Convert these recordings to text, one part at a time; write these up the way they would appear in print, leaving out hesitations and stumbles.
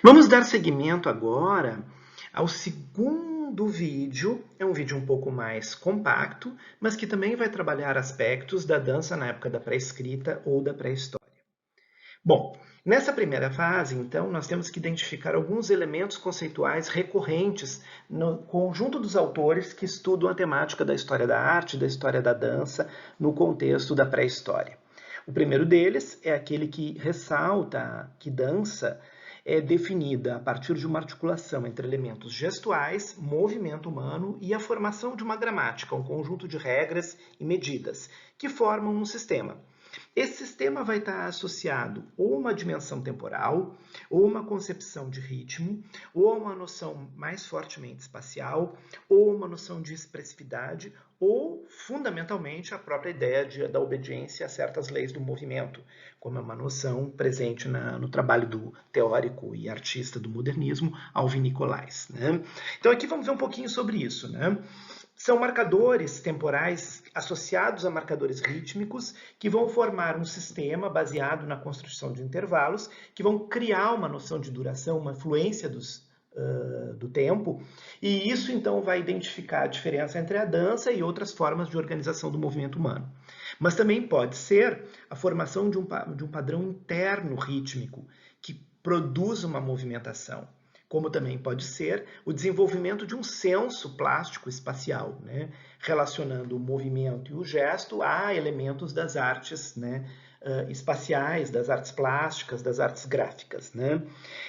Vamos dar seguimento agora ao segundo vídeo. É um vídeo um pouco mais compacto, mas que também vai trabalhar aspectos da dança na época da pré-escrita ou da pré-história. Bom, nessa primeira fase, então, nós temos que identificar alguns elementos conceituais recorrentes no conjunto dos autores que estudam a temática da história da arte, da história da dança, no contexto da pré-história. O primeiro deles é aquele que ressalta que dança é definida a partir de uma articulação entre elementos gestuais, movimento humano e a formação de uma gramática, um conjunto de regras e medidas que formam um sistema. Esse sistema vai estar associado ou a uma dimensão temporal, ou uma concepção de ritmo, ou a uma noção mais fortemente espacial, ou uma noção de expressividade, ou, fundamentalmente, a própria ideia da obediência a certas leis do movimento, como é uma noção presente no trabalho do teórico e artista do modernismo, Alvin Nicolais. Né? Então, aqui vamos ver um pouquinho sobre isso. Né? São marcadores temporais associados a marcadores rítmicos que vão formar um sistema baseado na construção de intervalos, que vão criar uma noção de duração, uma fluência do tempo, e isso então vai identificar a diferença entre a dança e outras formas de organização do movimento humano. Mas também pode ser a formação de um padrão interno rítmico que produz uma movimentação, como também pode ser o desenvolvimento de um senso plástico espacial, né? Relacionando o movimento e o gesto a elementos das artes, né? Espaciais, das artes plásticas, das artes gráficas. Né?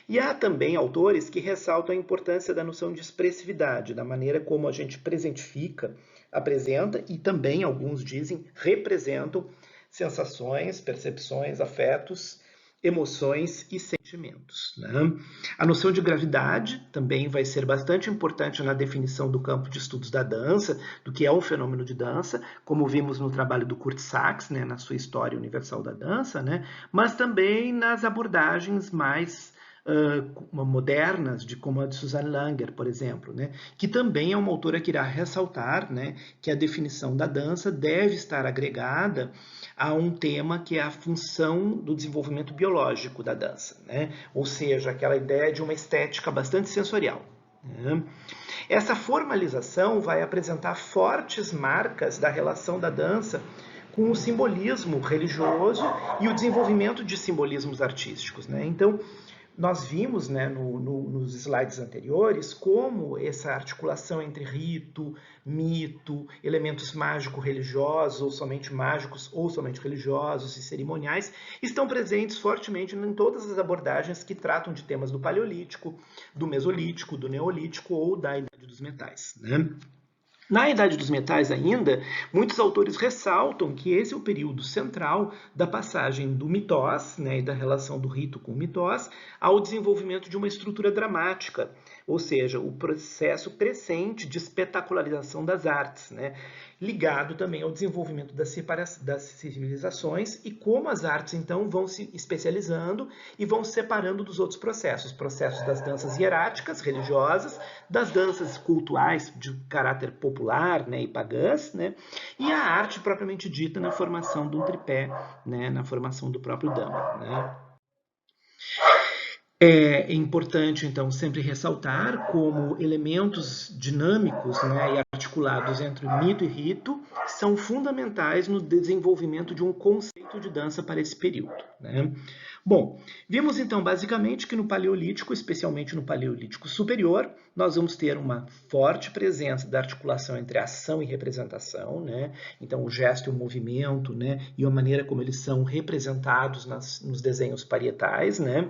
E há também autores que ressaltam a importância da noção de expressividade, da maneira como a gente presentifica, apresenta e também, alguns dizem, representam sensações, percepções, afetos, emoções e sentimentos. Né? A noção de gravidade também vai ser bastante importante na definição do campo de estudos da dança, do que é um fenômeno de dança, como vimos no trabalho do Kurt Sachs, né, na sua História Universal da Dança, né, mas também nas abordagens mais modernas, como a de Susanne Langer, por exemplo, né, que também é uma autora que irá ressaltar, né, que a definição da dança deve estar agregada a um tema que é a função do desenvolvimento biológico da dança, né? Ou seja, aquela ideia de uma estética bastante sensorial. Né? Essa formalização vai apresentar fortes marcas da relação da dança com o simbolismo religioso e o desenvolvimento de simbolismos artísticos. Né? Então, nós vimos, né, nos slides anteriores como essa articulação entre rito, mito, elementos mágico-religiosos, ou somente mágicos, ou somente religiosos e cerimoniais, estão presentes fortemente em todas as abordagens que tratam de temas do Paleolítico, do Mesolítico, do Neolítico ou da Idade dos Metais. Né? Na Idade dos Metais ainda, muitos autores ressaltam que esse é o período central da passagem do mitós, né, e da relação do rito com o mitós, ao desenvolvimento de uma estrutura dramática, ou seja, o processo crescente de espetacularização das artes, né, ligado também ao desenvolvimento das civilizações e como as artes então vão se especializando e vão se separando dos outros processos das danças hieráticas, religiosas, das danças cultuais de caráter popular, né, e pagãs, né, e a arte propriamente dita na formação do tripé, né, na formação do próprio Dhamma. Né. É importante, então, sempre ressaltar como elementos dinâmicos, né, e articulados entre mito e rito são fundamentais no desenvolvimento de um conceito de dança para esse período. Né? Bom, vimos então basicamente que no Paleolítico, especialmente no Paleolítico Superior, nós vamos ter uma forte presença da articulação entre ação e representação, né? Então o gesto e o movimento, né? E a maneira como eles são representados nos desenhos parietais, né?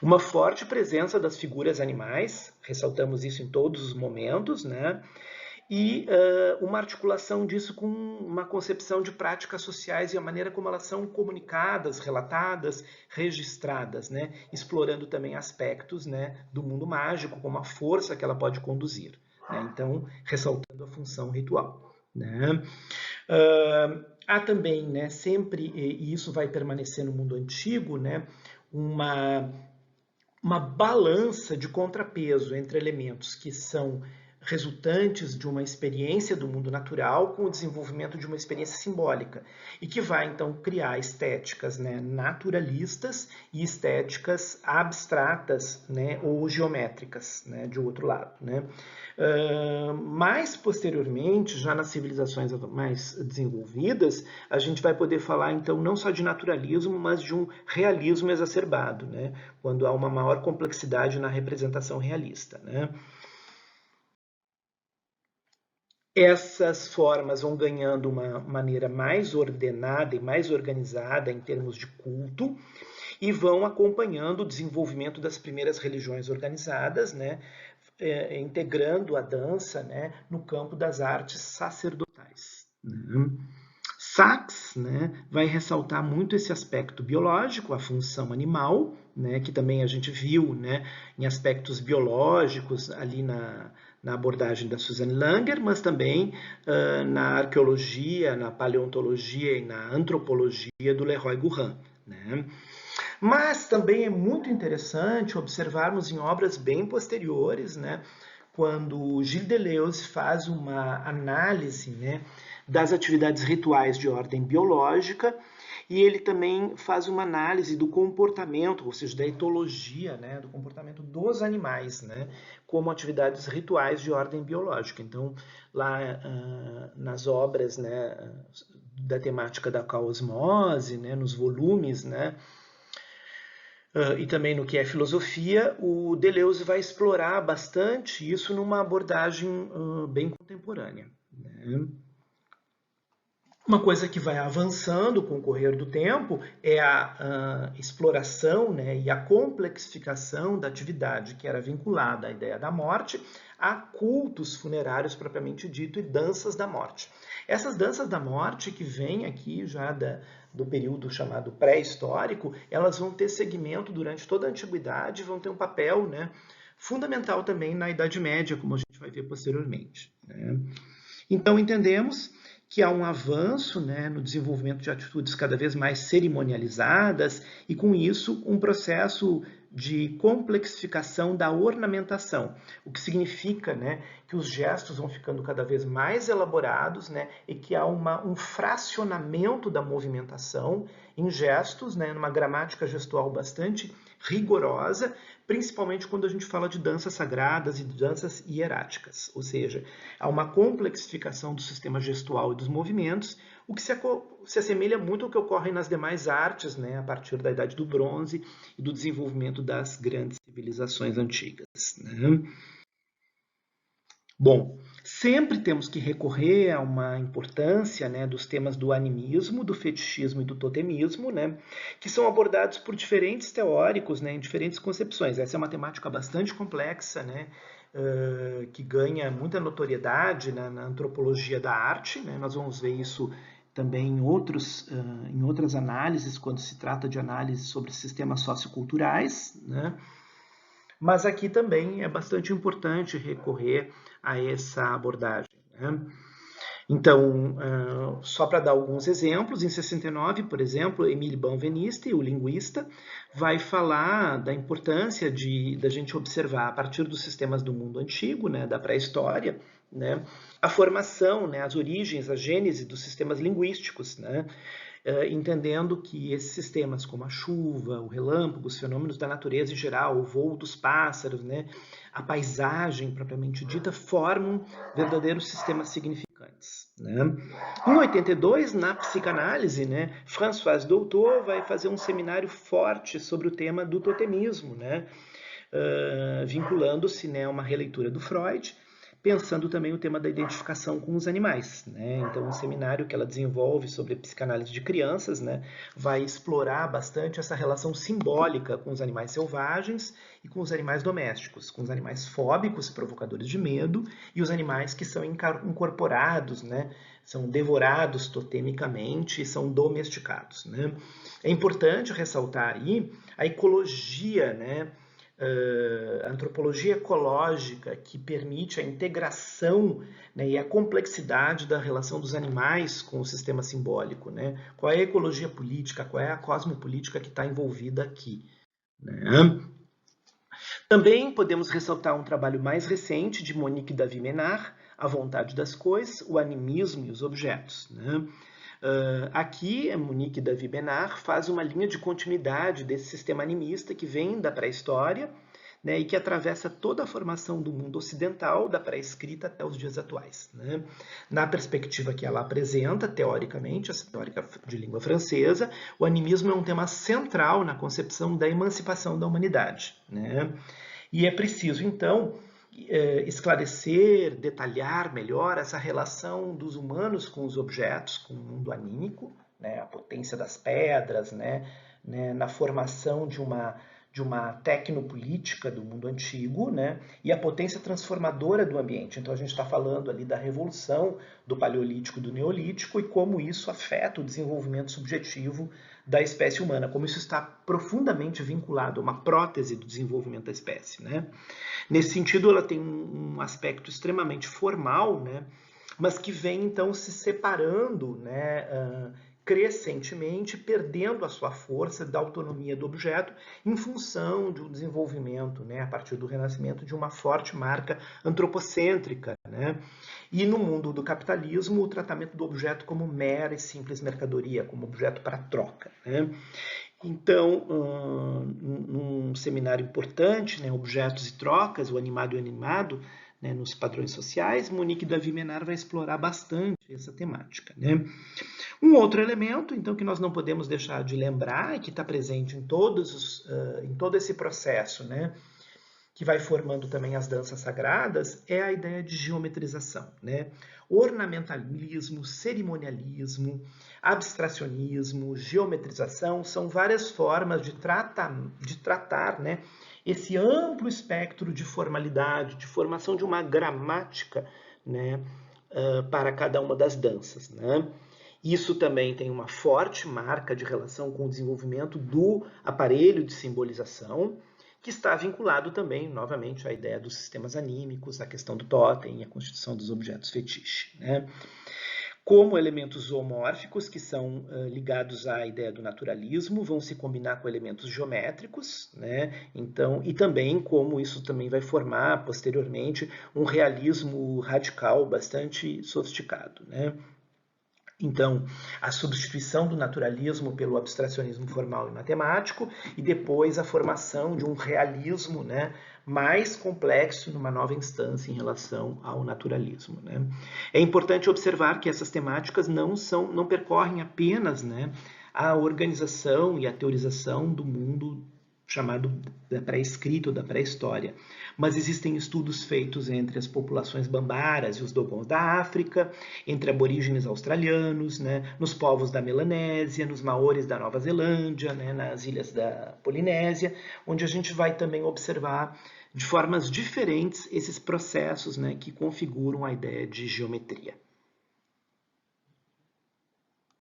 Uma forte presença das figuras animais, ressaltamos isso em todos os momentos, né? E uma articulação disso com uma concepção de práticas sociais e a maneira como elas são comunicadas, relatadas, registradas, né? Explorando também aspectos, né, do mundo mágico, como a força que ela pode conduzir. Né? Então, ressaltando a função ritual. Né? Há também, né, sempre, e isso vai permanecer no mundo antigo, né, uma balança de contrapeso entre elementos que são resultantes de uma experiência do mundo natural com o desenvolvimento de uma experiência simbólica e que vai então criar estéticas, né, naturalistas e estéticas abstratas, né, ou geométricas, né, de outro lado, né. Mais posteriormente, já nas civilizações mais desenvolvidas, a gente vai poder falar então não só de naturalismo, mas de um realismo exacerbado, né, quando há uma maior complexidade na representação realista, né. Essas formas vão ganhando uma maneira mais ordenada e mais organizada em termos de culto e vão acompanhando o desenvolvimento das primeiras religiões organizadas, né, integrando a dança, né, no campo das artes sacerdotais. Né. Sachs, né, vai ressaltar muito esse aspecto biológico, a função animal, né, que também a gente viu, né, em aspectos biológicos ali na abordagem da Suzanne Langer, mas também na arqueologia, na paleontologia e na antropologia do Leroy Gourhan. Né. Mas também é muito interessante observarmos em obras bem posteriores, né, quando Gilles Deleuze faz uma análise, né, das atividades rituais de ordem biológica e ele também faz uma análise do comportamento, ou seja, da etologia, né, do comportamento dos animais, né, como atividades rituais de ordem biológica. Então, lá nas obras, né, da temática da cosmose, né, nos volumes, né, e também no que é filosofia, o Deleuze vai explorar bastante isso numa abordagem bem contemporânea. Né? Uma coisa que vai avançando com o correr do tempo é a exploração, né, e a complexificação da atividade que era vinculada à ideia da morte a cultos funerários propriamente dito e danças da morte. Essas danças da morte que vêm aqui já do período chamado pré-histórico, elas vão ter segmento durante toda a antiguidade, vão ter um papel, né, fundamental também na Idade Média, como a gente vai ver posteriormente. Né? Então entendemos que há um avanço, né, no desenvolvimento de atitudes cada vez mais cerimonializadas e, com isso, um processo de complexificação da ornamentação, o que significa, né, que os gestos vão ficando cada vez mais elaborados, né, e que há um fracionamento da movimentação em gestos, né, numa gramática gestual bastante rigorosa, principalmente quando a gente fala de danças sagradas e de danças hieráticas, ou seja, há uma complexificação do sistema gestual e dos movimentos, o que se assemelha muito ao que ocorre nas demais artes, né, a partir da Idade do Bronze e do desenvolvimento das grandes civilizações antigas. Né? Bom, sempre temos que recorrer a uma importância, né, dos temas do animismo, do fetichismo e do totemismo, né, que são abordados por diferentes teóricos, né, em diferentes concepções. Essa é uma temática bastante complexa, né, que ganha muita notoriedade, né, na antropologia da arte. Né, nós vamos ver isso também em outras análises, quando se trata de análise sobre sistemas socioculturais, né? Mas aqui também é bastante importante recorrer a essa abordagem. Né? Então, só para dar alguns exemplos, em 69, por exemplo, Émile Benveniste, o linguista, vai falar da importância da gente observar, a partir dos sistemas do mundo antigo, né, da pré-história, né, a formação, né, as origens, a gênese dos sistemas linguísticos, né, entendendo que esses sistemas como a chuva, o relâmpago, os fenômenos da natureza em geral, o voo dos pássaros, né, a paisagem propriamente dita, formam verdadeiros sistemas significantes. Né? Em 82, na psicanálise, né, Françoise Doutor vai fazer um seminário forte sobre o tema do totemismo, né, vinculando-se, né, a uma releitura do Freud, pensando também o tema da identificação com os animais. Né? Então, um seminário que ela desenvolve sobre a psicanálise de crianças, né, vai explorar bastante essa relação simbólica com os animais selvagens e com os animais domésticos, com os animais fóbicos, provocadores de medo, e os animais que são incorporados, né, são devorados totemicamente e são domesticados. Né? É importante ressaltar aí a ecologia, né, a antropologia ecológica, que permite a integração, né, e a complexidade da relação dos animais com o sistema simbólico. Né? Qual é a ecologia política, qual é a cosmopolítica que está envolvida aqui. Né? Também podemos ressaltar um trabalho mais recente de Monique Davy Menard, A Vontade das Coisas, o Animismo e os Objetos, né? Aqui, a Monique Davy Menard faz uma linha de continuidade desse sistema animista que vem da pré-história, né, e que atravessa toda a formação do mundo ocidental, da pré-escrita até os dias atuais, né? Na perspectiva que ela apresenta, teoricamente, essa teórica de língua francesa, o animismo é um tema central na concepção da emancipação da humanidade, né? E é preciso, então, esclarecer, detalhar melhor essa relação dos humanos com os objetos, com o mundo anímico, né, a potência das pedras, né, na formação de uma tecnopolítica do mundo antigo, né, e a potência transformadora do ambiente. Então a gente está falando ali da revolução do Paleolítico e do Neolítico e como isso afeta o desenvolvimento subjetivo da espécie humana, como isso está profundamente vinculado a uma prótese do desenvolvimento da espécie, né? Nesse sentido, ela tem um aspecto extremamente formal, né, mas que vem então se separando, né, crescentemente, perdendo a sua força da autonomia do objeto em função do desenvolvimento, né, a partir do Renascimento, de uma forte marca antropocêntrica, né? E no mundo do capitalismo, o tratamento do objeto como mera e simples mercadoria, como objeto para troca, né? Então, num seminário importante, né, Objetos e Trocas, o animado e o inanimado, né, nos padrões sociais, Monique Davy Menard vai explorar bastante essa temática, né? Um outro elemento, então, que nós não podemos deixar de lembrar e que está presente em todo esse processo, né, que vai formando também as danças sagradas, é a ideia de geometrização, né? Ornamentalismo, cerimonialismo, abstracionismo, geometrização, são várias formas de tratar, né, esse amplo espectro de formalidade, de formação de uma gramática, né, para cada uma das danças, né? Isso também tem uma forte marca de relação com o desenvolvimento do aparelho de simbolização, que está vinculado também, novamente, à ideia dos sistemas anímicos, à questão do totem e à constituição dos objetos fetiche, né? Como elementos zoomórficos, que são ligados à ideia do naturalismo, vão se combinar com elementos geométricos, né? Então, e também como isso também vai formar, posteriormente, um realismo radical bastante sofisticado, né? Então, a substituição do naturalismo pelo abstracionismo formal e matemático, e depois a formação de um realismo, né, mais complexo numa nova instância em relação ao naturalismo, né? É importante observar que essas temáticas não percorrem apenas, né, a organização e a teorização do mundo chamado da pré-escrita ou da pré-história. Mas existem estudos feitos entre as populações bambaras e os dogons da África, entre aborígenes australianos, né, nos povos da Melanésia, nos maores da Nova Zelândia, né, nas ilhas da Polinésia, onde a gente vai também observar de formas diferentes esses processos, né, que configuram a ideia de geometria.